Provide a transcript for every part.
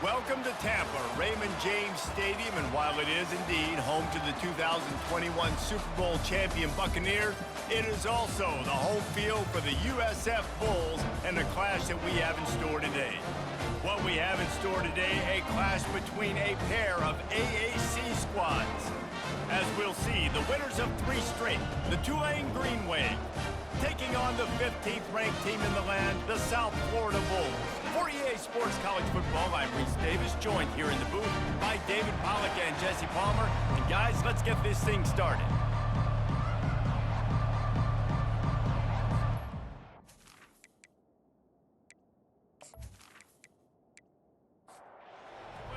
Welcome to Tampa, Raymond James Stadium, and while it is indeed home to the 2021 Super Bowl champion Buccaneers, it is also the home field for the USF Bulls and the clash that we have in store today. What we have in store today, a clash between a pair of AAC squads. As we'll see, the winners of 3 straight, the Tulane Green Wave, taking on the 15th ranked team in the land, the South Florida Bulls. For EA Sports College Football, I'm Reese Davis, joined here in the booth by David Pollack and Jesse Palmer. And guys, let's get this thing started.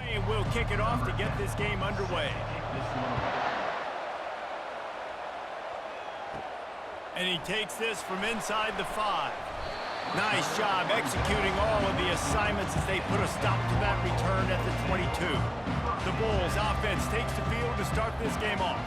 And we'll kick it off to get this game underway. And he takes this from inside the 5. Nice job executing all of the assignments as they put a stop to that return at the 22. The Bulls offense takes the field to start this game off.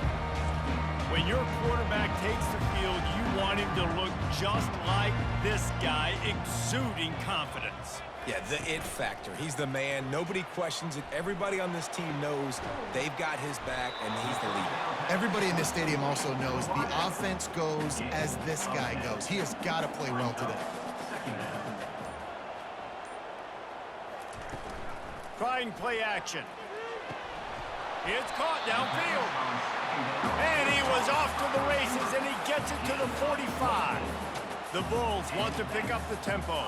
When your quarterback takes the field, you want him to look just like this guy, exuding confidence. Yeah, the it factor. He's the man. Nobody questions it. Everybody on this team knows they've got his back, and he's the leader. Everybody in this stadium also knows the offense goes as this guy goes. He has got to play well today. Trying play action. It's caught downfield. And he was off to the races, and he gets it to the 45. The Bulls want to pick up the tempo.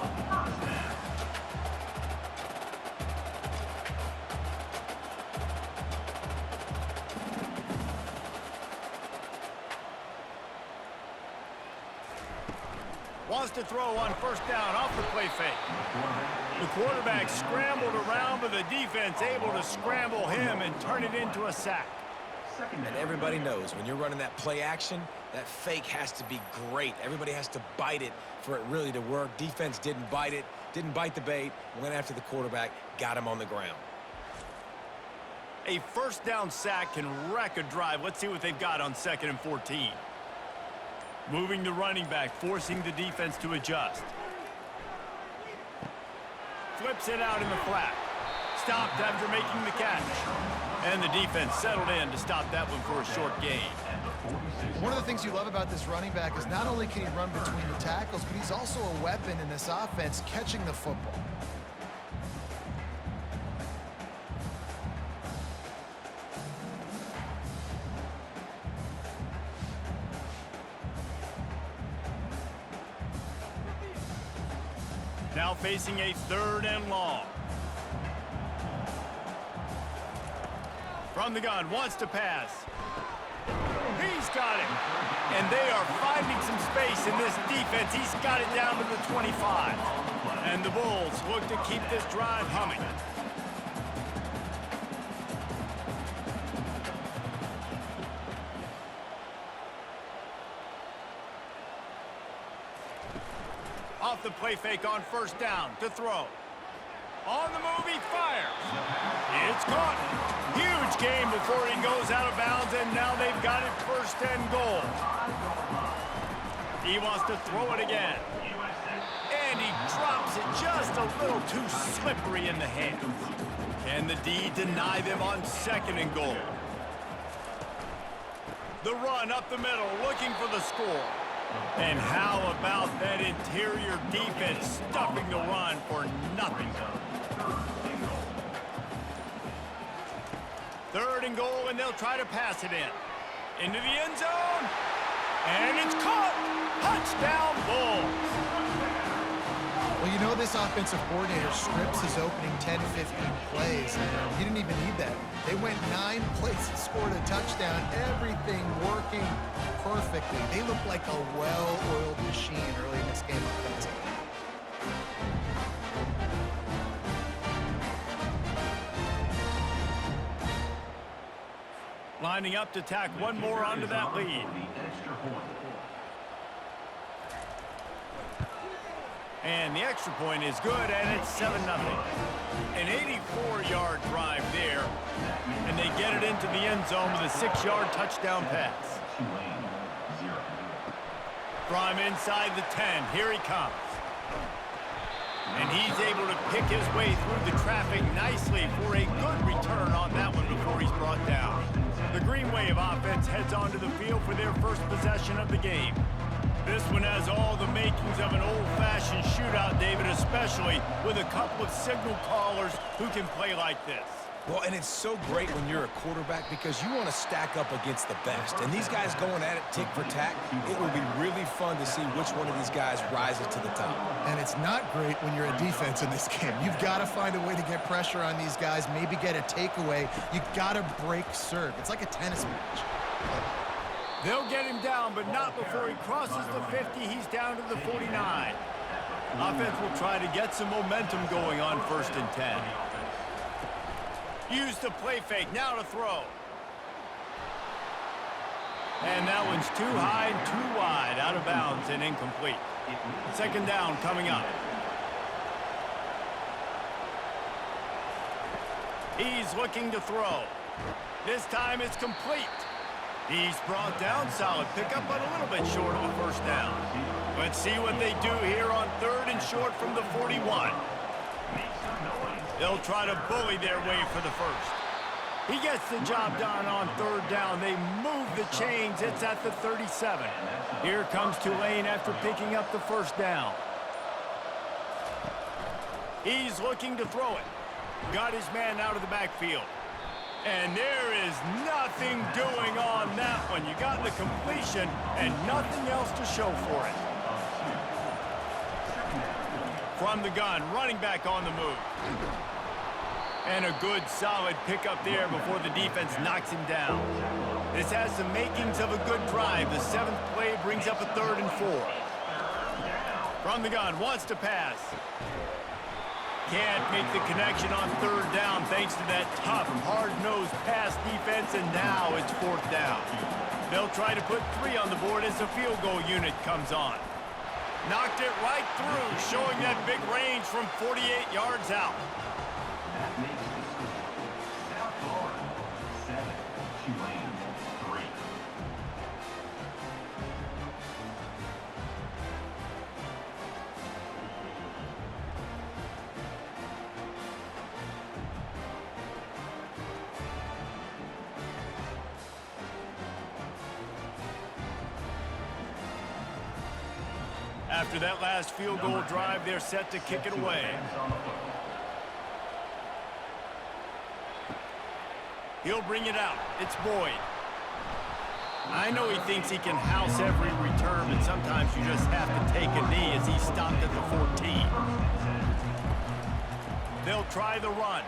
Wants to throw on first down off the play fake. The quarterback scrambled around, but the defense able to scramble him and turn it into a sack. And everybody knows when you're running that play action, that fake has to be great. Everybody has to bite it for it really to work. Defense didn't bite it, didn't bite the bait, went after the quarterback, got him on the ground. A first down sack can wreck a drive. Let's see what they've got on 2nd and 14. Moving the running back, forcing the defense to adjust. Flips it out in the flat. Stopped after making the catch. And the defense settled in to stop that one for a short gain. One of the things you love about this running back is not only can he run between the tackles, but he's also a weapon in this offense catching the football. Now facing a 3rd and long. From the gun, wants to pass. He's got it. And they are finding some space in this defense. He's got it down to the 25. And the Bulls look to keep this drive humming. Off the play fake on first down to throw. On the move, he fires. It's caught. Huge gain before he goes out of bounds, and now they've got it 1st and goal. He wants to throw it again. And he drops it just a little too slippery in the hands. Can the D deny them on 2nd and goal? The run up the middle, looking for the score. And how about that interior defense stuffing the run for nothing? 3rd and goal, and they'll try to pass it in. Into the end zone. And it's caught. Touchdown, Bulls. Well, you know this offensive coordinator scripts his opening 10, 15 plays, and he didn't even need that. They went 9 plays and scored a touchdown, everything working perfectly. They look like a well-oiled machine early in this game offensively. Lining up to tack one more onto that lead. And the extra point is good, and it's 7-0. An 84-yard drive there, and they get it into the end zone with a 6-yard touchdown pass. From inside the 10, here he comes. And he's able to pick his way through the traffic nicely for a good return on that one before he's brought down. The Green Wave offense heads onto the field for their first possession of the game. This one has all the makings of an old-fashioned shootout, David, especially with a couple of signal callers who can play like this. Well, and it's so great when you're a quarterback because you want to stack up against the best. And these guys going at it tick for tack, it will be really fun to see which one of these guys rises to the top. And it's not great when you're a defense in this game. You've got to find a way to get pressure on these guys, maybe get a takeaway. You got to break serve. It's like a tennis match. They'll get him down, but not before he crosses the 50. He's down to the 49. Offense will try to get some momentum going on 1st and 10. Use the play fake, now to throw. And that one's too high and too wide, out of bounds and incomplete. 2nd down coming up. He's looking to throw. This time it's complete. He's brought down, solid pickup, but a little bit short of the 1st down. Let's see what they do here on 3rd and short from the 41. They'll try to bully their way for the 1st. He gets the job done on 3rd down. They move the chains. It's at the 37. Here comes Tulane after picking up the 1st down. He's looking to throw it. Got his man out of the backfield. And there is nothing doing on that one. You got the completion and nothing else to show for it. From the gun, running back on the move. And a good, solid pickup there before the defense knocks him down. This has the makings of a good drive. The 7th play brings up a 3rd and 4. From the gun, wants to pass. Can't make the connection on 3rd down thanks to that tough, hard-nosed pass defense, and now it's 4th down. They'll try to put 3 on the board as the field goal unit comes on. Knocked it right through, showing that big range from 48 yards out. That makes the score South Florida 7, Tulane 3. After that last field goal drive, they're set to kick it away. He'll bring it out. It's Boyd. I know he thinks he can house every return, but sometimes you just have to take a knee as he's stopped at the 14. They'll try the run.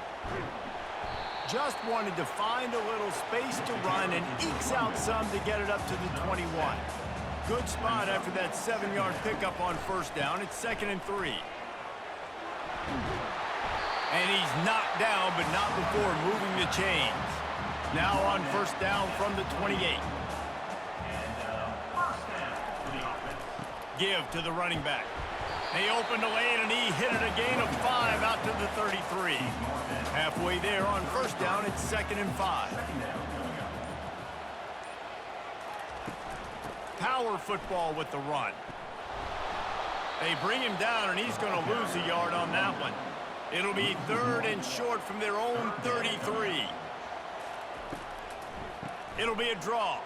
Just wanted to find a little space to run and ekes out some to get it up to the 21. Good spot after that 7-yard pickup on 1st down. It's 2nd and 3. And he's knocked down, but not before moving the chains. Now on 1st down from the 28. Give to the running back. They opened the lane, and he hit it a gain of 5 out to the 33. Halfway there on 1st down, it's 2nd and 5. Power football with the run. They bring him down, and he's going to lose a yard on that one. It'll be 3rd and short from their own 33. It'll be a draw.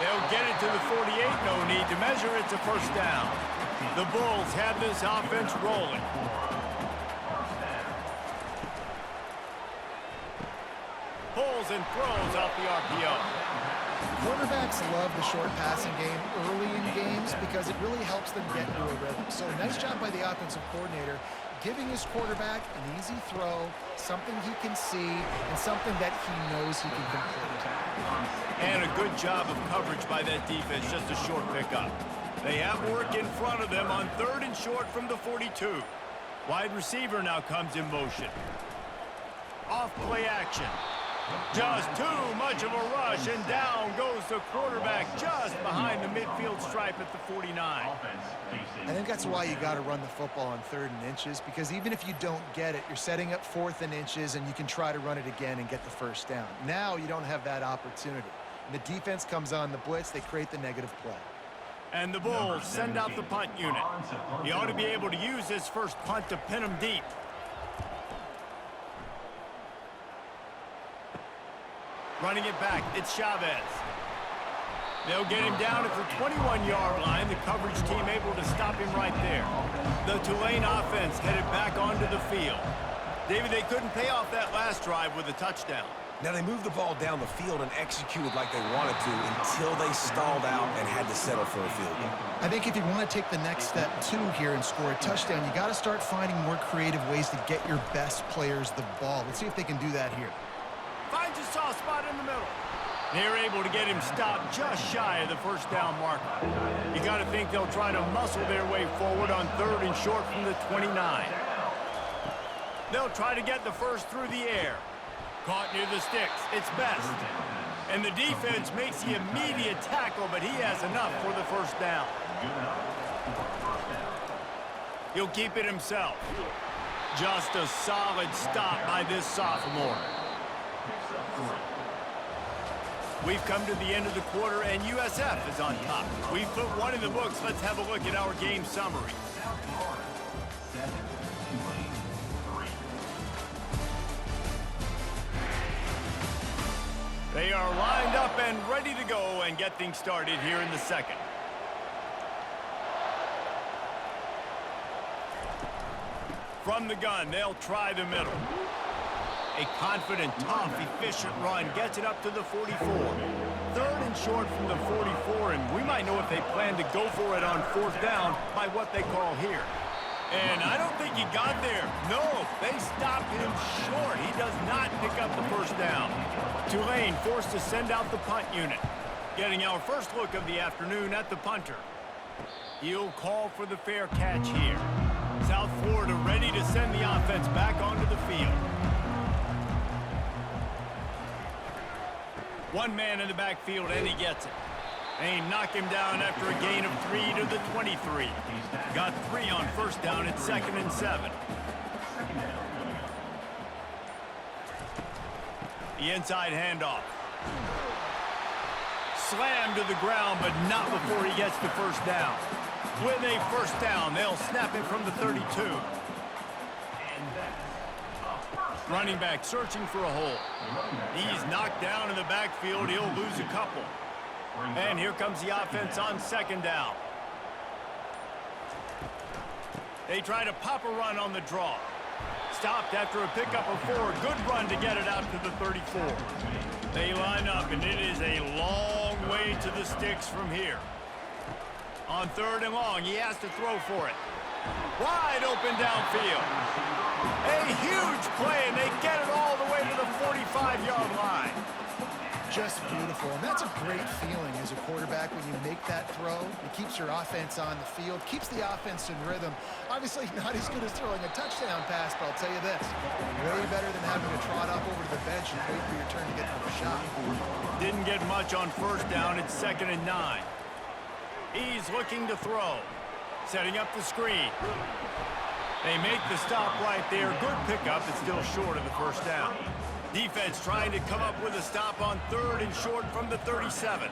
They'll get it to the 48. No need to measure. It's a 1st down. The Bulls have this offense rolling. Pulls and throws off the RPO. Quarterbacks love the short passing game early in games because it really helps them get into a rhythm. So nice job by the offensive coordinator giving his quarterback an easy throw, something he can see, and something that he knows he can complete. And a good job of coverage by that defense, just a short pickup. They have work in front of them on 3rd and short from the 42. Wide receiver now comes in motion. Off play action. Just too much of a rush, and down goes the quarterback just behind the midfield stripe at the 49. I think that's why you got to run the football on 3rd and inches, because even if you don't get it, you're setting up 4th and inches, and you can try to run it again and get the 1st down. Now you don't have that opportunity. And the defense comes on the blitz, they create the negative play. And the Bulls send out the punt unit. He ought to be able to use his first punt to pin him deep. Running it back, it's Chavez. They'll get him down at the 21-yard line. The coverage team able to stop him right there. The Tulane offense headed back onto the field. David, they couldn't pay off that last drive with a touchdown. Now, they moved the ball down the field and executed like they wanted to until they stalled out and had to settle for a field goal. I think if you want to take the next step, too, here and score a touchdown, you got to start finding more creative ways to get your best players the ball. Let's see if they can do that here. Finds a soft spot in the middle. They're able to get him stopped just shy of the first down marker. You got to think they'll try to muscle their way forward on 3rd and short from the 29. They'll try to get the first through the air. Caught near the sticks. It's Best. And the defense makes the immediate tackle, but he has enough for the first down. He'll keep it himself. Just a solid stop by this sophomore. We've come to the end of the quarter, and USF is on top. We've put one in the books. Let's have a look at our game summary. They are lined up and ready to go and get things started here in the second. From the gun, they'll try the middle. A confident, tough, efficient run gets it up to the 44. 3rd and short from the 44, and we might know if they plan to go for it on 4th down by what they call here. And I don't think he got there. No, they stopped him short. He does not pick up the first down. Tulane forced to send out the punt unit. Getting our first look of the afternoon at the punter. He'll call for the fair catch here. South Florida ready to send the offense back onto the field. One man in the backfield, and he gets it. They knock him down after a gain of 3 to the 23. Got 3 on first down at 2nd and 7. The inside handoff. Slammed to the ground, but not before he gets the first down. With a first down, they'll snap it from the 32. Running back searching for a hole. He's knocked down in the backfield. He'll lose a couple. And here comes the offense on 2nd down. They try to pop a run on the draw. Stopped after a pickup of 4. Good run to get it out to the 34. They line up, and it is a long way to the sticks from here. On 3rd and long, he has to throw for it. Wide open downfield. A huge play, and they get it all the way to the 45-yard line. Just beautiful, and that's a great feeling as a quarterback when you make that throw. It keeps your offense on the field, keeps the offense in rhythm. Obviously not as good as throwing a touchdown pass, but I'll tell you this, way better than having to trot up over to the bench and wait for your turn to get the shot. Didn't get much on first down. It's 2nd and 9. He's looking to throw. Setting up the screen. They make the stop right there. Good pickup. It's still short of the first down. Defense trying to come up with a stop on 3rd and short from the 37.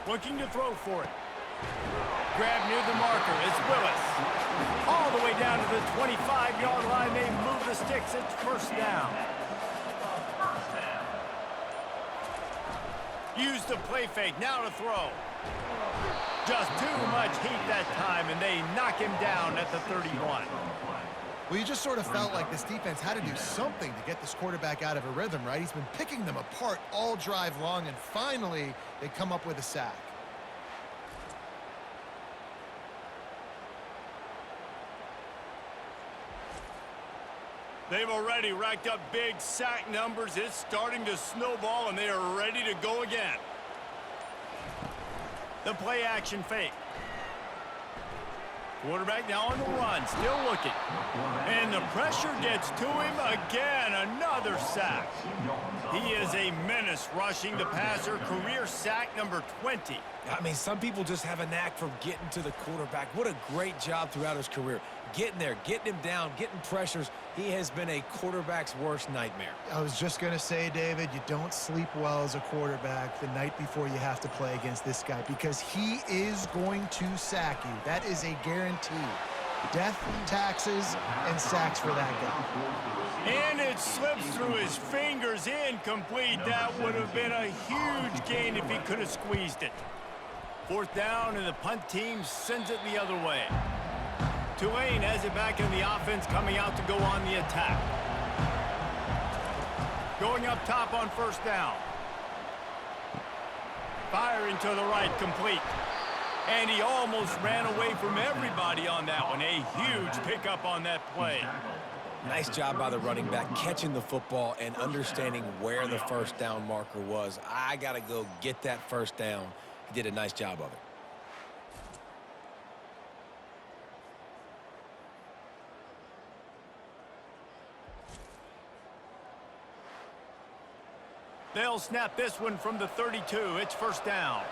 Looking to throw for it. Grab near the marker. It's Willis. All the way down to the 25-yard line. They move the sticks. It's first down. Use the play fake. Now to throw. Just too much heat that time, and they knock him down at the 31. Well, you just sort of felt like this defense had to do something to get this quarterback out of a rhythm, right? He's been picking them apart all drive long, and finally they come up with a sack. They've already racked up big sack numbers. It's starting to snowball, and they are ready to go again. The play action fake. Quarterback now on the run, still looking. And the pressure gets to him again, another sack. He is a menace rushing the passer, career sack number 20. I mean, some people just have a knack for getting to the quarterback. What a great job throughout his career. Getting there, getting him down, getting pressures. He has been a quarterback's worst nightmare. I was just going to say, David, you don't sleep well as a quarterback the night before you have to play against this guy because he is going to sack you. That is a guarantee. Death, taxes, and sacks for that guy. And it slips through his fingers, incomplete. That would have been a huge gain if he could have squeezed it. 4th down, and the punt team sends it the other way. Tulane has it back in the offense, coming out to go on the attack. Going up top on 1st down. Firing to the right, complete. And he almost ran away from everybody on that one. A huge pickup on that play. Nice job by the running back, catching the football and understanding where the 1st down marker was. I got to go get that 1st down. He did a nice job of it. They'll snap this one from the 32. It's 1st down.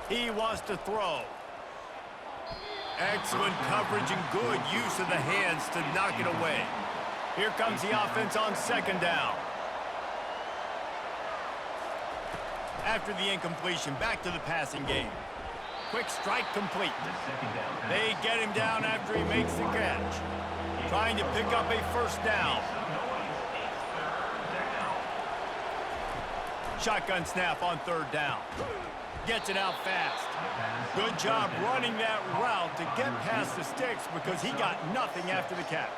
He wants to throw. Excellent coverage and good use of the hands to knock it away. Here comes the offense on 2nd down. After the incompletion, back to the passing game. Quick strike complete. They get him down after he makes the catch. Trying to pick up a 1st down. Shotgun snap on 3rd down. Gets it out fast. Good job running that route to get past the sticks because he got nothing after the catch.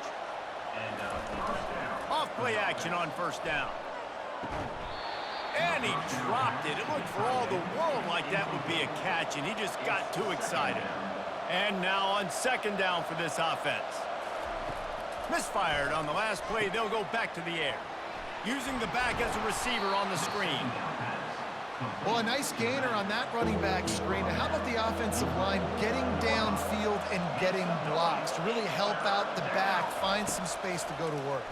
Off play action on 1st down. And he dropped it. It looked for all the world like that would be a catch, and he just got too excited. And now on 2nd down for this offense. Misfired on the last play. They'll go back to the air. Using the back as a receiver on the screen. Well, a nice gainer on that running back screen. How about the offensive line getting downfield and getting blocks to really help out the back, find some space to go to work.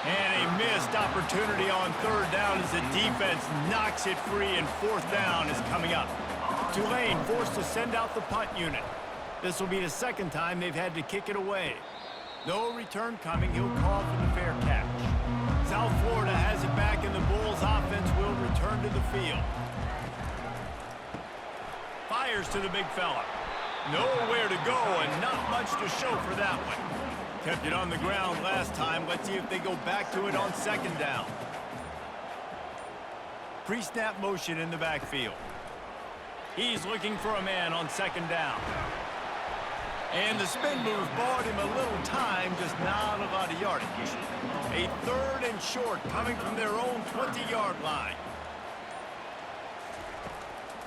And a missed opportunity on 3rd down as the defense knocks it free, and 4th down is coming up. Tulane forced to send out the punt unit. This will be the 2nd time they've had to kick it away. No return coming. He'll call for the fair catch. South Florida has it back, and the Bulls offense will return to the field. Fires to the big fella. Nowhere to go and not much to show for that one. Kept it on the ground last time. Let's see if they go back to it on 2nd down. Pre-snap motion in the backfield. He's looking for a man on 2nd down. And the spin move bought him a little time, just not a lot of yardage. A 3rd and short coming from their own 20-yard line.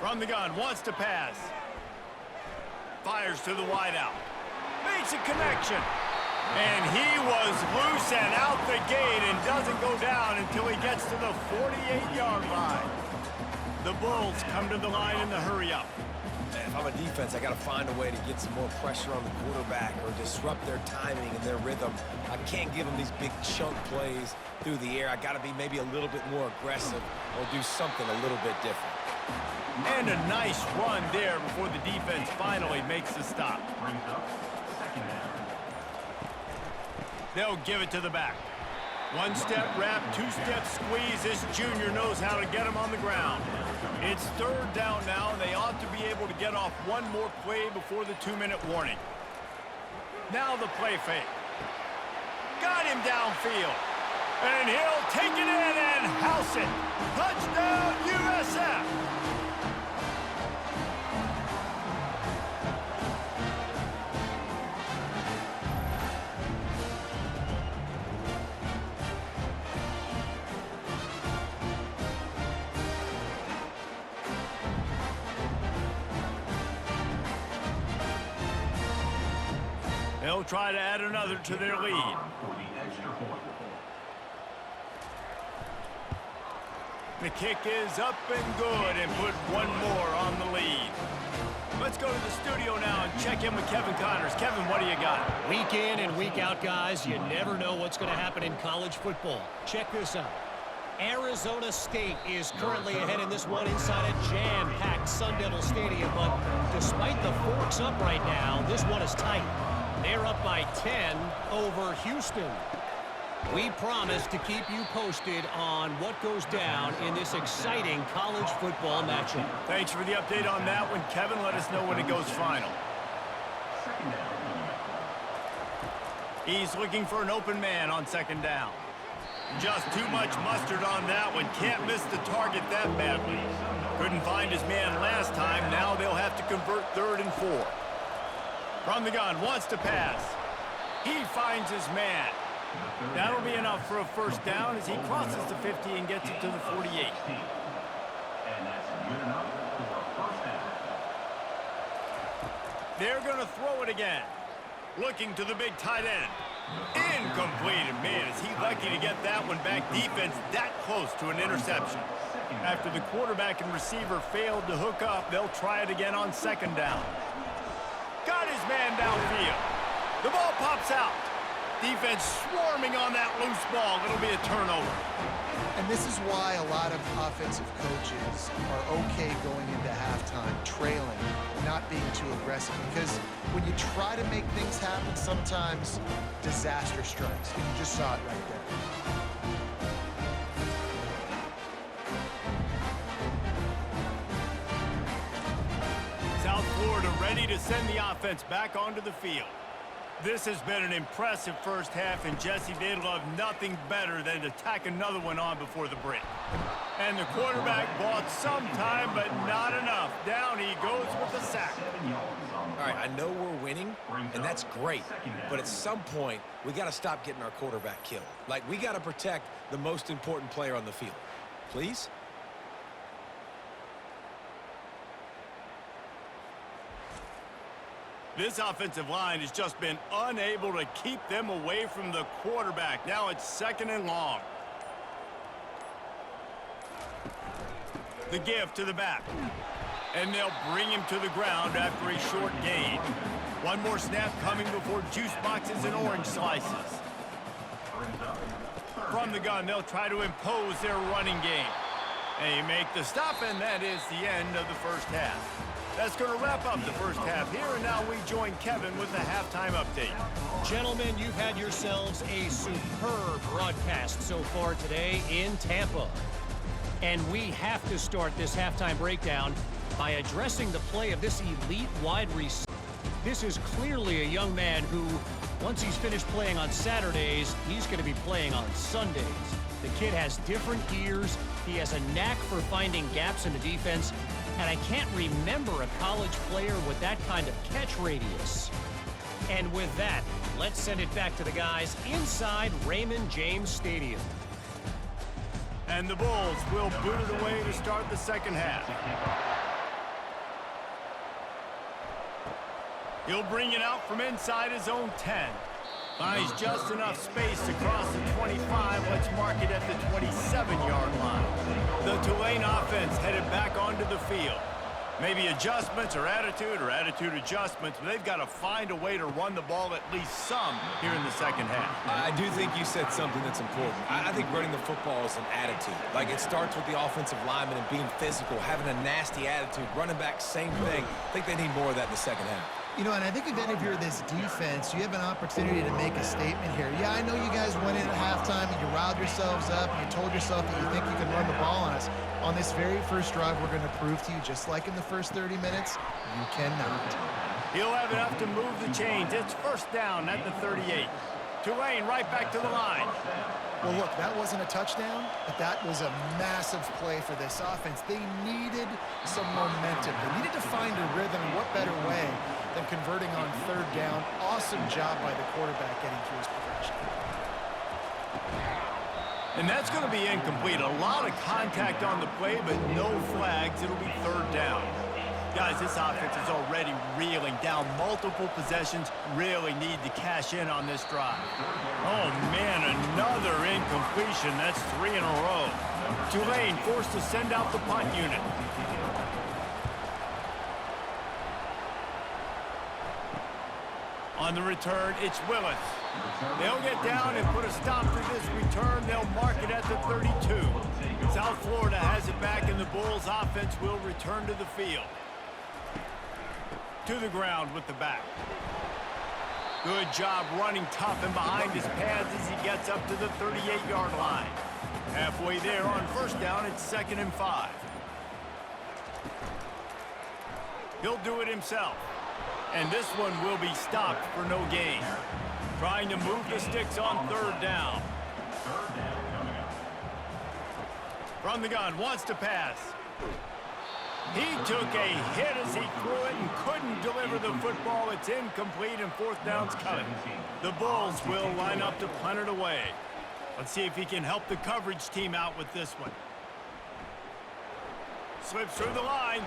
From the gun, wants to pass. Fires to the wideout. Makes a connection. And he was loose and out the gate and doesn't go down until he gets to the 48-yard line. The Bulls come to the line in the hurry-up. If I'm a defense, I got to find a way to get some more pressure on the quarterback or disrupt their timing and their rhythm. I can't give them these big chunk plays through the air. I got to be maybe a little bit more aggressive or do something a little bit different. And a nice run there before the defense finally makes the stop. They'll give it to the back. 1-step wrap, 2-step squeeze. This junior knows how to get him on the ground. It's 3rd down now, and they ought to be able to get off one more play before the 2-minute warning. Now the play fake. Got him downfield. And he'll take it in and house it. Touchdown, USF! They'll try to add another to their lead. For the extra point. The kick is up and good and put one more on the lead. Let's go to the studio now and check in with Kevin Connors. Kevin, what do you got? Week in and week out, guys, you never know what's going to happen in college football. Check this out. Arizona State is currently ahead in this one inside a jam-packed Sun Devil Stadium, but despite the forks up right now, this one is tight. They're up by 10 over Houston. We promise to keep you posted on what goes down in this exciting college football matchup. Thanks for the update on that one, Kevin. Let us know when it goes final. Second down. He's looking for an open man on second down. Just too much mustard on that one. Can't miss the target that badly. Couldn't find his man last time. Now they'll have to convert 3rd and 4. From the gun, wants to pass. He finds his man. That'll be enough for a first down as he crosses the 50 and gets it to the 48. And that's good enough for a first down. They're going to throw it again. Looking to the big tight end. Incomplete. And man, is he lucky to get that one back. Defense that close to an interception. After the quarterback and receiver failed to hook up, they'll try it again on second down. Got his man downfield. The ball pops out. Defense swarming on that loose ball. It'll be a turnover. And this is why a lot of offensive coaches are okay going into halftime trailing, not being too aggressive. Because when you try to make things happen, sometimes disaster strikes. And you just saw it right there. South Florida ready to send the offense back onto the field. This has been an impressive first half, and Jesse, they'd love nothing better than to tack another one on before the break. And the quarterback bought some time, but not enough. Down he goes with the sack. All right, I know we're winning, and that's great. But at some point, we got to stop getting our quarterback killed. Like, we got to protect the most important player on the field. Please? This offensive line has just been unable to keep them away from the quarterback. Now it's 2nd and long. The give to the back. And they'll bring him to the ground after a short gain. One more snap coming before juice boxes and orange slices. From the gun, they'll try to impose their running game. They make the stop, and that is the end of the first half. That's going to wrap up the first half here, and now we join Kevin with the halftime update. Gentlemen, you've had yourselves a superb broadcast so far today in Tampa. And we have to start this halftime breakdown by addressing the play of this elite wide receiver. This is clearly a young man who, once he's finished playing on Saturdays, he's going to be playing on Sundays. The kid has different ears. He has a knack for finding gaps in the defense. And I can't remember a college player with that kind of catch radius. And with that, let's send it back to the guys inside Raymond James Stadium. And the Bulls will boot it away to start the second half. He'll bring it out from inside his own 10. Finds just enough space to cross the 25. Let's mark it at the 27-yard line. The Tulane offense headed back onto the field. Maybe adjustments or attitude adjustments, but they've got to find a way to run the ball at least some here in the second half. I do think you said something that's important. I think running the football is an attitude. Like, it starts with the offensive lineman and being physical, having a nasty attitude. Running back, same thing. I think they need more of that in the second half. You know, and I think again, if you're this defense, you have an opportunity to make a statement here. Yeah, I know you guys went in at halftime and you riled yourselves up and you told yourself that you think you can run the ball on us. On this very first drive, we're going to prove to you, just like in the first 30 minutes, you cannot. He'll have enough to move the chains. It's first down at the 38. Tulane right back to the line. Well, look, that wasn't a touchdown, but that was a massive play for this offense. They needed some momentum. They needed to find a rhythm, and what better way than converting on third down. Awesome job by the quarterback getting through his progression. And that's going to be incomplete. A lot of contact on the play, but no flags. It'll be third down. Guys, this offense is already reeling down multiple possessions. Really need to cash in on this drive. Oh, man, another incompletion. That's 3 in a row. Tulane forced to send out the punt unit. On the return, it's Willis. They'll get down and put a stop to this return. They'll mark it at the 32. South Florida has it back, and the Bulls offense will return to the field. To the ground with the back. Good job running tough and behind his pads as he gets up to the 38-yard line. Halfway there on first down, it's 2nd and 5. He'll do it himself. And this one will be stopped for no gain. Trying to move the sticks on 3rd down. From the gun, wants to pass. He took a hit as he threw it and couldn't deliver the football. It's incomplete and 4th down's coming. The Bulls will line up to punt it away. Let's see if he can help the coverage team out with this one. Slips through the line.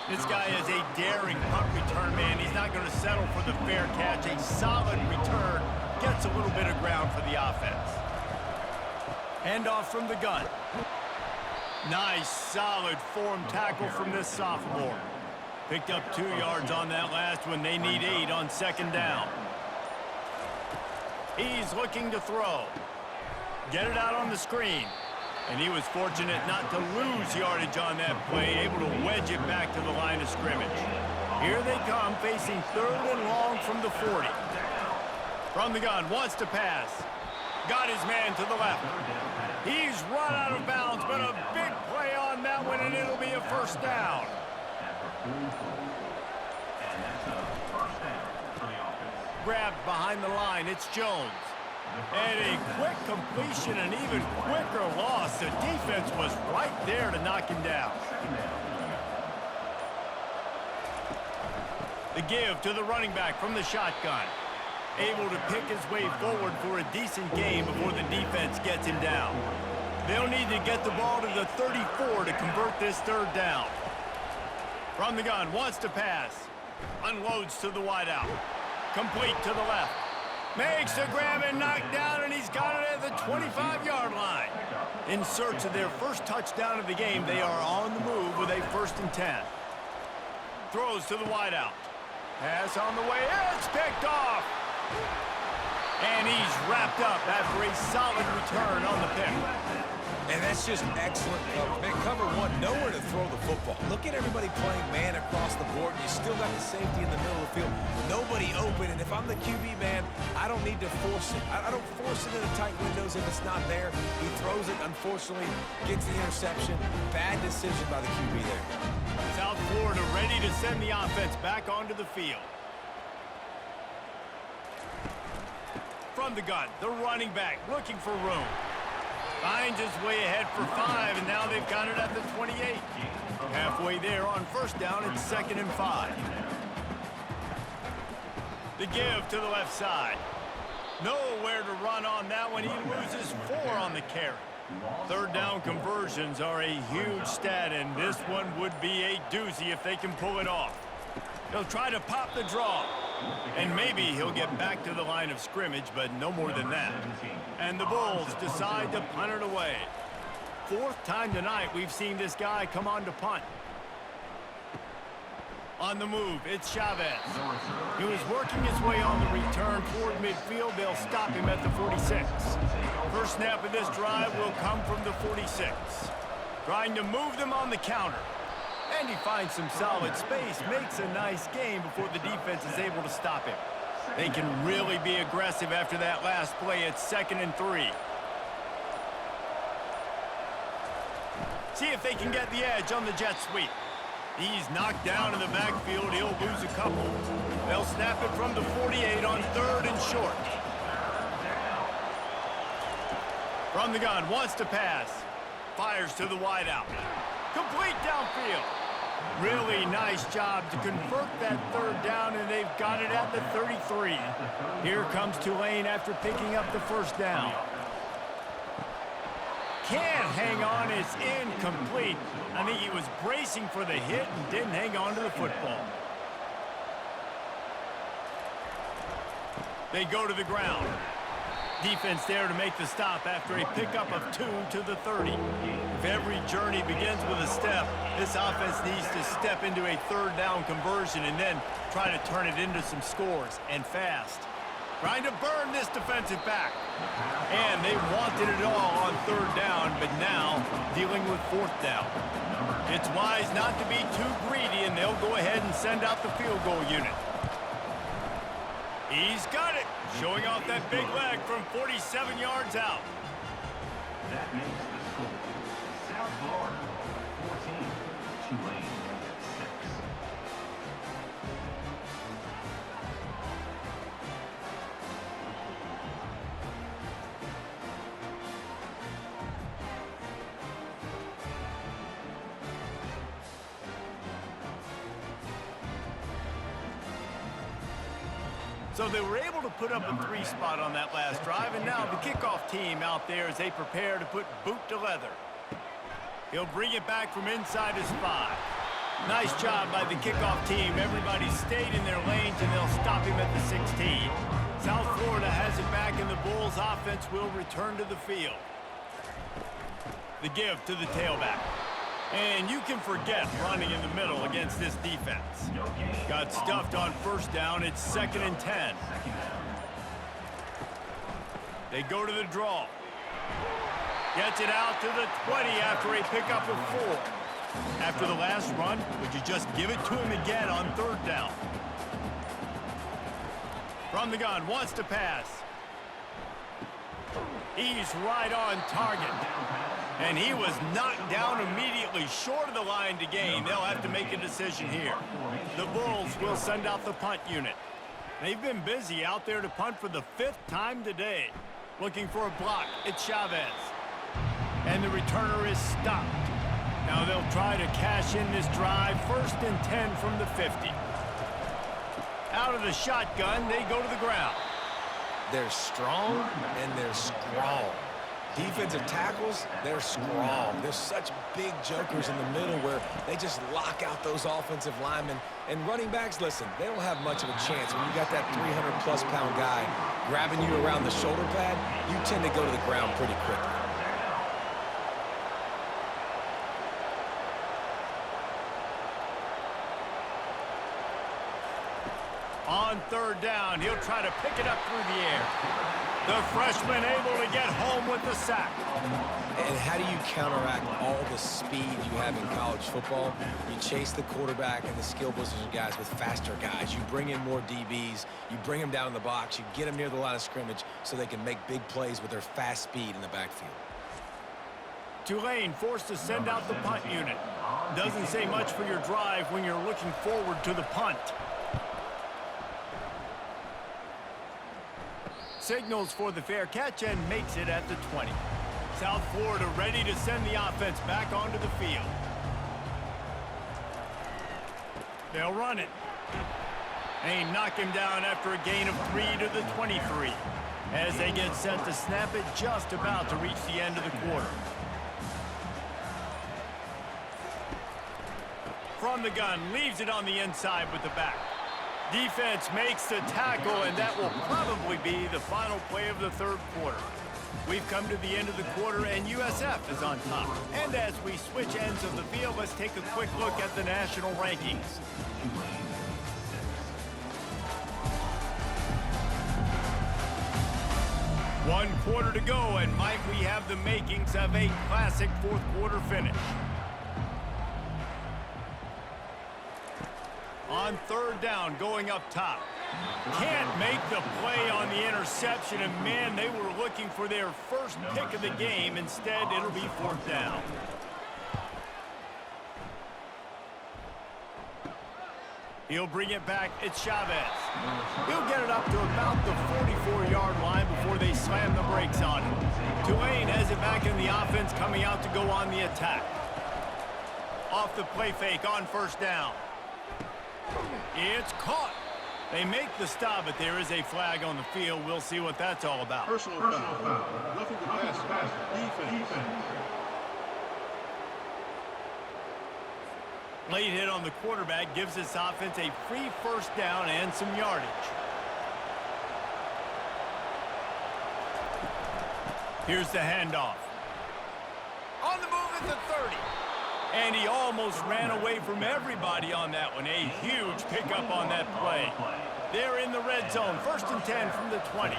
This guy is a daring punt return man. He's not going to settle for the fair catch. A solid return. Gets a little bit of ground for the offense. Handoff from the gun. Nice, solid form tackle from this sophomore. Picked up 2 yards on that last one. They need 8 on 2nd down. He's looking to throw. Get it out on the screen. And he was fortunate not to lose yardage on that play, able to wedge it back to the line of scrimmage. Here they come, facing 3rd and long from the 40. From the gun, wants to pass. Got his man to the left. He's run out of bounds, but a big play on that one, and it'll be a 1st down. Grabbed behind the line, it's Jones. And a quick completion, an even quicker loss. The defense was right there to knock him down. The give to the running back from the shotgun. Able to pick his way forward for a decent gain before the defense gets him down. They'll need to get the ball to the 34 to convert this 3rd down. From the gun, wants to pass. Unloads to the wideout. Complete to the left. Makes the grab and knock down, and he's got it at the 25-yard line. In search of their first touchdown of the game, they are on the move with a 1st and 10. Throws to the wideout. Pass on the way. It's picked off. And he's wrapped up after a solid return on the pick. And that's just excellent cover. Man, cover 1, nowhere to throw the football. Look at everybody playing man across the board, and you still got the safety in the middle of the field. Nobody open, and if I'm the QB man, I don't need to force it. I don't force it into tight windows if it's not there. He throws it, unfortunately, gets the interception. Bad decision by the QB there. South Florida ready to send the offense back onto the field. From the gun, the running back looking for room. Finds his way ahead for 5, and now they've got it at the 28. Halfway there on first down, it's 2nd and 5. The give to the left side. Nowhere to run on that one. He loses 4 on the carry. 3rd down conversions are a huge stat, and this one would be a doozy if they can pull it off. They'll try to pop the draw. And maybe he'll get back to the line of scrimmage, but no more than that. And the Bulls decide to punt it away. 4th time tonight we've seen this guy come on to punt. On the move, it's Chavez. He was working his way on the return toward midfield. They'll stop him at the 46. First snap of this drive will come from the 46. Trying to move them on the counter. And he finds some solid space, makes a nice gain before the defense is able to stop him. They can really be aggressive after that last play. It's 2nd and 3. See if they can get the edge on the jet sweep. He's knocked down in the backfield. He'll lose a couple. They'll snap it from the 48 on 3rd and short. From the gun, wants to pass. Fires to the wideout. Complete downfield. Really nice job to convert that 3rd down, and they've got it at the 33. Here comes Tulane after picking up the 1st down. can't hang on. It's incomplete. I think he was bracing for the hit and didn't hang on to the football. They go to the ground. Defense there to make the stop after a pickup of 2 to the 30. If every journey begins with a step, this offense needs to step into a third down conversion and then try to turn it into some scores, and fast. Trying to burn this defensive back. And they wanted it all on third down, but now dealing with fourth down. It's wise not to be too greedy, and they'll go ahead and send out the field goal unit. He's got it, showing off that big leg from 47 yards out. That makes the score South Florida 14, Tulane 6. So they were able to put up a 3 spot on that last drive, and now the kickoff team out there as they prepare to put boot to leather. He'll bring it back from inside his 5. Nice job by the kickoff team. Everybody stayed in their lanes, and they'll stop him at the 16. South Florida has it back, and the Bulls offense will return to the field. The give to the tailback. And you can forget running in the middle against this defense. Got stuffed on first down. It's 2nd and 10. They go to the draw. Gets it out to the 20 after a pickup of 4. After the last run, would you just give it to him again on third down? From the gun, wants to pass. He's right on target. And he was knocked down immediately short of the line to gain. They'll have to make a decision here. The Bulls will send out the punt unit. They've been busy out there to punt for the 5th time today. Looking for a block. It's Chavez. And the returner is stopped. Now they'll try to cash in this drive. 1st and 10 from the 50. Out of the shotgun, they go to the ground. They're strong and they're strong. Defensive tackles, they're strong. There's such big jokers in the middle where they just lock out those offensive linemen. And running backs, listen, they don't have much of a chance. When you got that 300-plus pound guy grabbing you around the shoulder pad, you tend to go to the ground pretty quickly. On third down, he'll try to pick it up through the air. The freshman able to get home with the sack. And how do you counteract all the speed you have in college football? You chase the quarterback and the skill position guys with faster guys. You bring in more DBs. You bring them down in the box. You get them near the line of scrimmage so they can make big plays with their fast speed in the backfield. Tulane forced to send out the punt unit. Doesn't say much for your drive when you're looking forward to the punt. Signals for the fair catch and makes it at the 20. South Florida ready to send the offense back onto the field. They'll run it. They knock him down after a gain of 3 to the 23. As they get set to snap it, just about to reach the end of the quarter. From the gun, leaves it on the inside with the back. Defense makes the tackle, and that will probably be the final play of the third quarter. We've come to the end of the quarter, and USF is on top. And as we switch ends of the field, let's take a quick look at the national rankings. One quarter to go, and might we have the makings of a classic fourth quarter finish. On third down, going up top. Can't make the play on the interception, and man, they were looking for their first pick of the game. Instead, it'll be fourth down. He'll bring it back. It's Chavez. He'll get it up to about the 44-yard line before they slam the brakes on him. Tulane has it back in the offense, coming out to go on the attack. Off the play fake on first down. It's caught. They make the stop, but there is a flag on the field. We'll see what that's all about. Personal foul. Nothing to pass. Defense. Late hit on the quarterback gives this offense a free first down and some yardage. Here's the handoff. On the move at the 30. And he almost ran away from everybody on that one. A huge pickup on that play. They're in the red zone. 1st and 10 from the 20.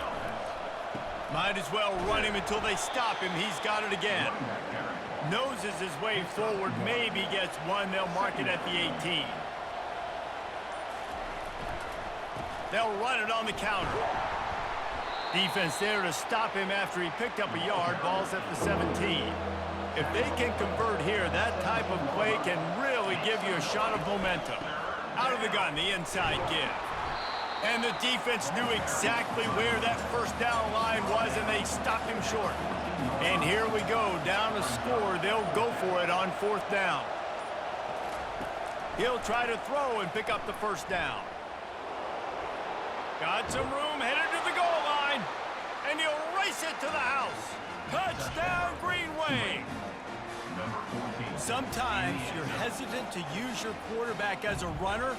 Might as well run him until they stop him. He's got it again. Noses his way forward. Maybe gets one. They'll mark it at the 18. They'll run it on the counter. Defense there to stop him after he picked up a yard. Ball's at the 17. If they can convert here, that type of play can really give you a shot of momentum. Out of the gun, the inside give. And the defense knew exactly where that first down line was, and they stopped him short. And here we go, down a score. They'll go for it on 4th down. He'll try to throw and pick up the first down. Got some room, headed to the goal line. And he'll race it to the house. Touchdown, Green Wave. Sometimes you're hesitant to use your quarterback as a runner.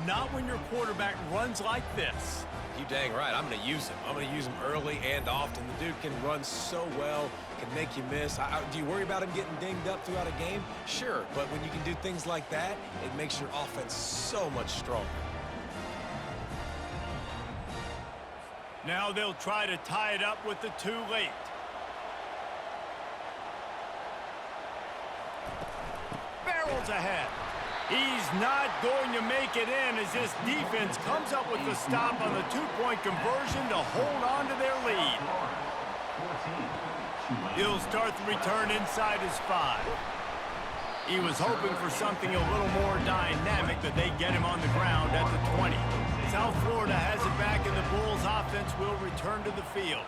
Not when your quarterback runs like this. You dang right. I'm going to use him. I'm going to use him early and often. The dude can run so well, can make you miss. Do you worry about him getting dinged up throughout a game? Sure, but when you can do things like that, it makes your offense so much stronger. Now they'll try to tie it up with the too late. Barrels ahead. He's not going to make it in as this defense comes up with the stop on the 2-point conversion to hold on to their lead. He'll start the return inside his 5. He was hoping for something a little more dynamic, but they get him on the ground at the 20. South Florida has it back, and the Bulls offense will return to the field.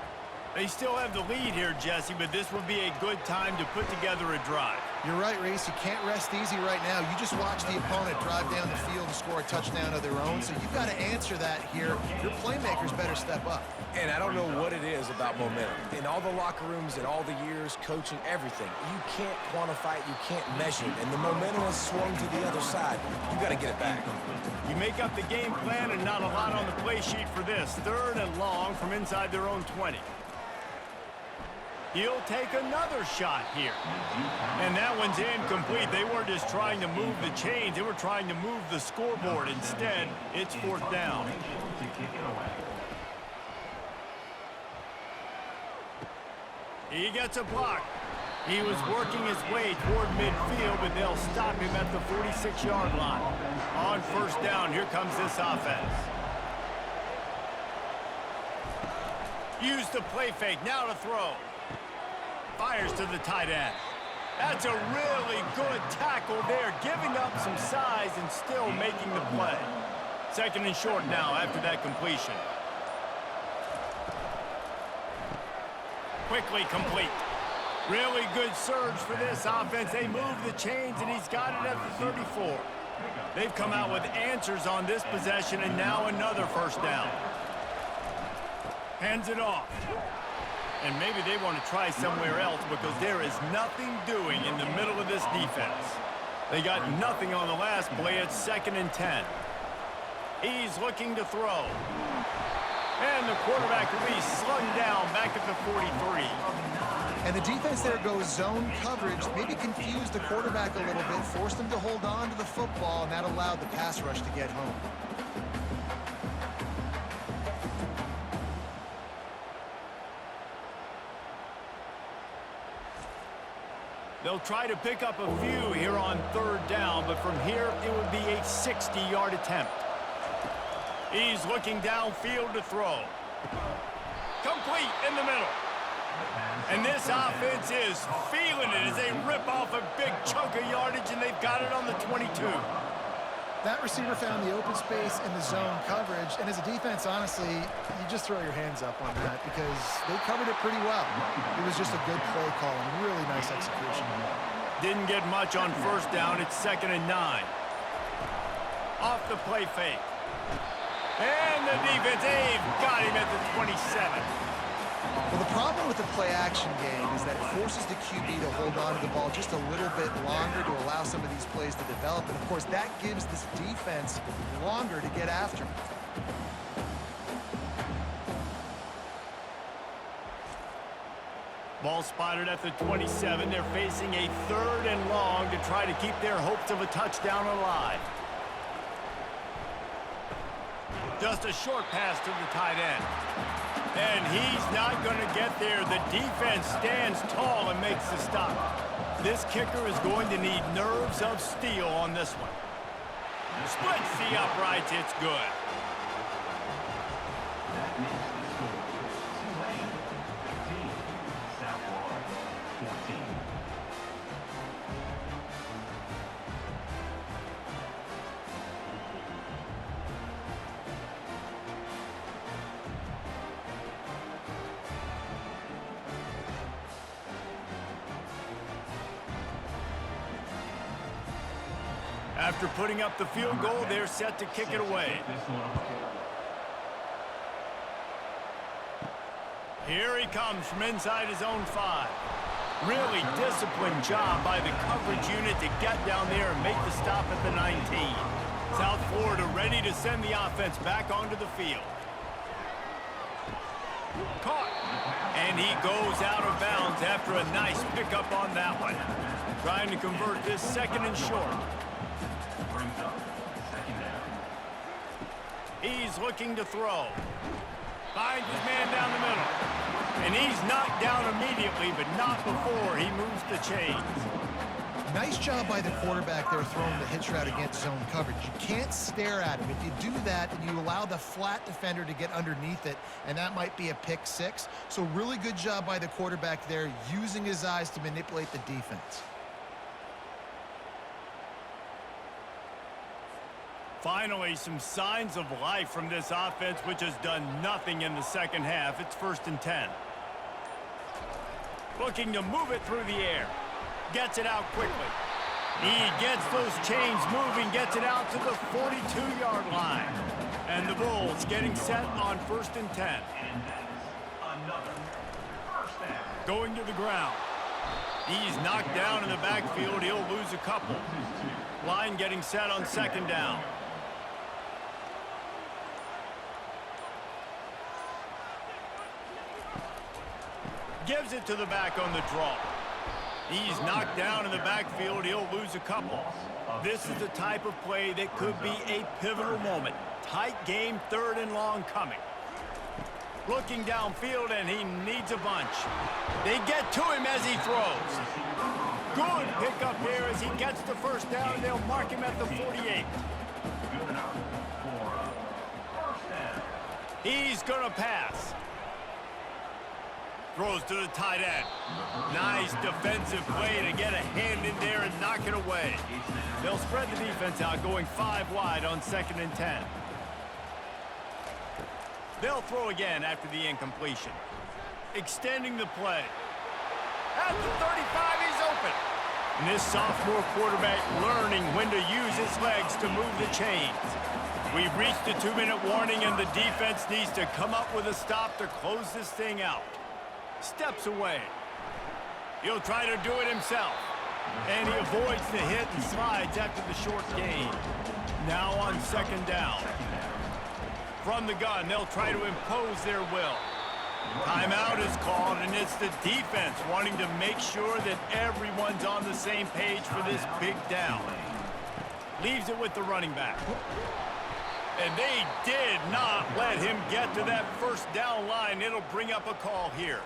They still have the lead here, Jesse, but this would be a good time to put together a drive. You're right, Reese. You can't rest easy right now. You just watch the opponent drive down the field and score a touchdown of their own, so you've got to answer that here. Your playmakers better step up. And I don't know what it is about momentum. In all the locker rooms, in all the years, coaching, everything, you can't quantify it, you can't measure it, and the momentum has swung to the other side. You got to get it back. You make up the game plan and not a lot on the play sheet for this. 3rd and long from inside their own 20. He'll take another shot here. And that one's incomplete. They weren't just trying to move the chains. They were trying to move the scoreboard. Instead, it's 4th down. He gets a block. He was working his way toward midfield, but they'll stop him at the 46-yard line. On 1st down, here comes this offense. Use the play fake, now to throw. Fires to the tight end. That's a really good tackle there, giving up some size and still making the play. 2nd and short now after that completion. Quickly complete. Really good surge for this offense. They move the chains, and he's got it at the 34. They've come out with answers on this possession, and now another 1st down. Hands it off. And maybe they want to try somewhere else because there is nothing doing in the middle of this defense. They got nothing on the last play. It's 2nd and 10. He's looking to throw. And the quarterback will be slung down back at the 43. And the defense there goes zone coverage, maybe confused the quarterback a little bit, forced him to hold on to the football, and that allowed the pass rush to get home. They'll try to pick up a few here on 3rd down, but from here it would be a 60-yard attempt. He's looking downfield to throw. Complete in the middle. And this offense is feeling it as they rip off a big chunk of yardage, and they've got it on the 22. That receiver found the open space in the zone coverage, and as a defense, honestly, you just throw your hands up on that because they covered it pretty well. It was just a good play call and really nice execution. Didn't get much on 1st down. It's 2nd and 9. Off the play fake. And the defense, they've got him at the 27. Well, the problem with the play-action game is that it forces the QB to hold on to the ball just a little bit longer to allow some of these plays to develop. And, of course, that gives this defense longer to get after him. Ball spotted at the 27. They're facing a 3rd and long to try to keep their hopes of a touchdown alive. Just a short pass to the tight end. And he's not going to get there. The defense stands tall and makes the stop. This kicker is going to need nerves of steel on this one. Splits the uprights. It's good. That makes the score Tulane 15, Southward 14. After putting up the field goal, they're set to kick it away. Here he comes from inside his own 5. Really disciplined job by the coverage unit to get down there and make the stop at the 19. South Florida ready to send the offense back onto the field. Caught. And he goes out of bounds after a nice pickup on that one. Trying to convert this 2nd and short. Brings up 2nd down. He's looking to throw. Finds his man down the middle. And he's knocked down immediately, but not before he moves the chains. Nice job by the quarterback there throwing the hitch route against zone coverage. You can't stare at him. If you do that, then you allow the flat defender to get underneath it, and that might be a pick 6. So really good job by the quarterback there, using his eyes to manipulate the defense. Finally, some signs of life from this offense, which has done nothing in the 2nd half. It's 1st and 10. Looking to move it through the air. Gets it out quickly. He gets those chains moving, gets it out to the 42-yard line. And the Bulls getting set on 1st and 10. And that's another 1st down. Going to the ground. He's knocked down in the backfield. He'll lose a couple. Line getting set on 2nd down. Gives it to the back on the draw. He's knocked down in the backfield. He'll lose a couple. This is the type of play that could be a pivotal moment. Tight game, 3rd and long coming. Looking downfield, and he needs a bunch. They get to him as he throws. Good pickup there as he gets the 1st down. They'll mark him at the 48. Good enough for 1st down. He's going to pass. Throws to the tight end. Nice defensive play to get a hand in there and knock it away. They'll spread the defense out, going 5 wide on 2nd and 10. They'll throw again after the incompletion. Extending the play. At the 35, he's open. And this sophomore quarterback learning when to use his legs to move the chains. We've reached the 2-minute warning, and the defense needs to come up with a stop to close this thing out. Steps away. He'll try to do it himself. And he avoids the hit and slides after the short gain. Now on 2nd down. From the gun, they'll try to impose their will. Timeout is called, and it's the defense wanting to make sure that everyone's on the same page for this big down. Leaves it with the running back. And they did not let him get to that 1st down line. It'll bring up a call here.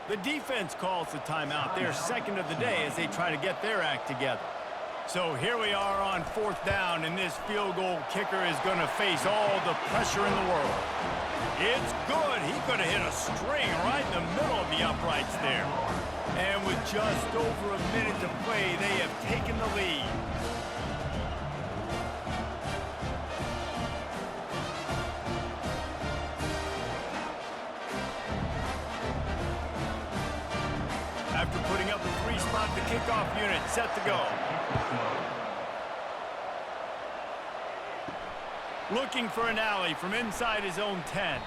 The defense calls the timeout, their 2nd of the day, as they try to get their act together. So here we are on 4th down, and this field goal kicker is going to face all the pressure in the world. It's good. He could have hit a string right in the middle of the uprights there. And with just over a minute to play, they have taken the lead. After putting up a 3-spot, the kickoff unit set to go. Looking for an alley from inside his own 10.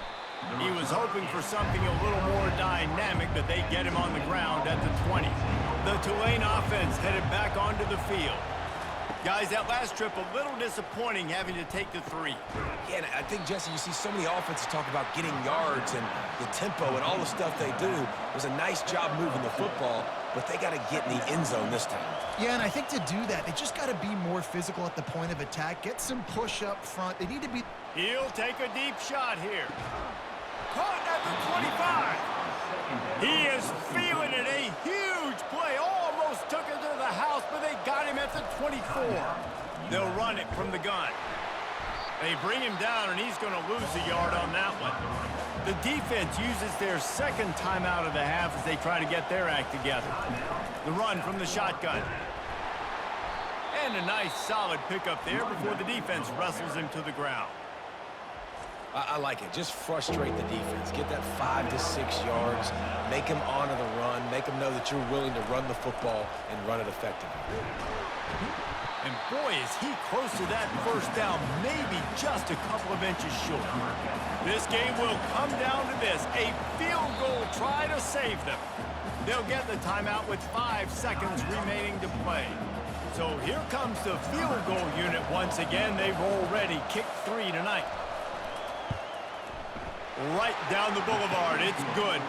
He was hoping for something a little more dynamic, but they get him on the ground at the 20. The Tulane offense headed back onto the field. Guys, that last trip a little disappointing having to take the 3. Yeah, and I think, Jesse, you see so many offenses talk about getting yards and the tempo and all the stuff they do. It was a nice job moving the football, but they got to get in the end zone this time. Yeah, and I think to do that, they just got to be more physical at the point of attack, get some push up front. They need to be... He'll take a deep shot here. Caught at the 25. He is feeling it. A huge play. Almost took it to the house, but they got him at the 24. They'll run it from the gun. They bring him down, and he's going to lose a yard on that one. The defense uses their second timeout of the half as they try to get their act together. The run from the shotgun. And a nice solid pickup there before the defense wrestles him to the ground. I like it. Just frustrate the defense. Get that 5 to 6 yards. Make them honor the run. Make them know that you're willing to run the football and run it effectively. And boy, is he close to that first down, maybe just a couple of inches short. This game will come down to this, a field goal try to save them. They'll get the timeout with 5 seconds remaining to play. So here comes the field goal unit once again. They've already kicked 3 tonight. Right down the boulevard, it's good.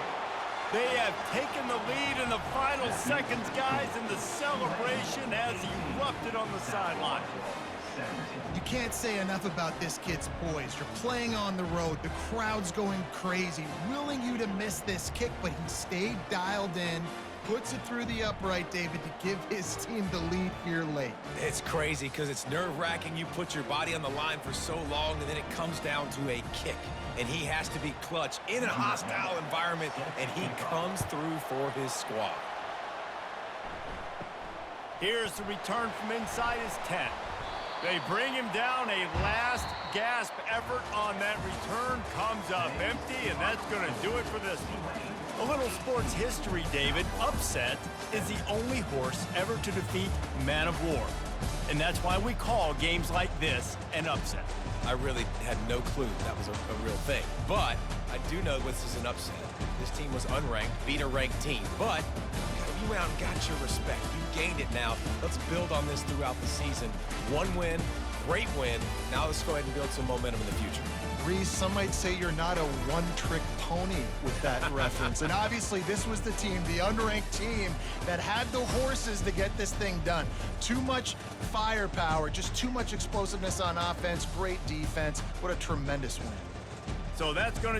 They have taken the lead in the final seconds, guys, and the celebration has erupted on the sideline. You can't say enough about this kid's poise. You're playing on the road. The crowd's going crazy, willing you to miss this kick, but he stayed dialed in, puts it through the upright, David, to give his team the lead here late. It's crazy because it's nerve-wracking. You put your body on the line for so long, and then it comes down to a kick. And he has to be clutch in a hostile environment, and he comes through for his squad. Here's the return from inside his 10. They bring him down. A last gasp effort on that return comes up empty, and that's going to do it for this one. A little sports history, David. Upset is the only horse ever to defeat Man of War. And that's why we call games like this an upset. I really had no clue that was a real thing. But I do know this is an upset. This team was unranked, beat a ranked team. But you went out and got your respect. You gained it now. Let's build on this throughout the season. One win, great win. Now let's go ahead and build some momentum in the future. Reese, some might say you're not a one-trick pony with that reference. And obviously, this was the team, the unranked team, that had the horses to get this thing done. Too much firepower, just too much explosiveness on offense, great defense. What a tremendous win. So that's going to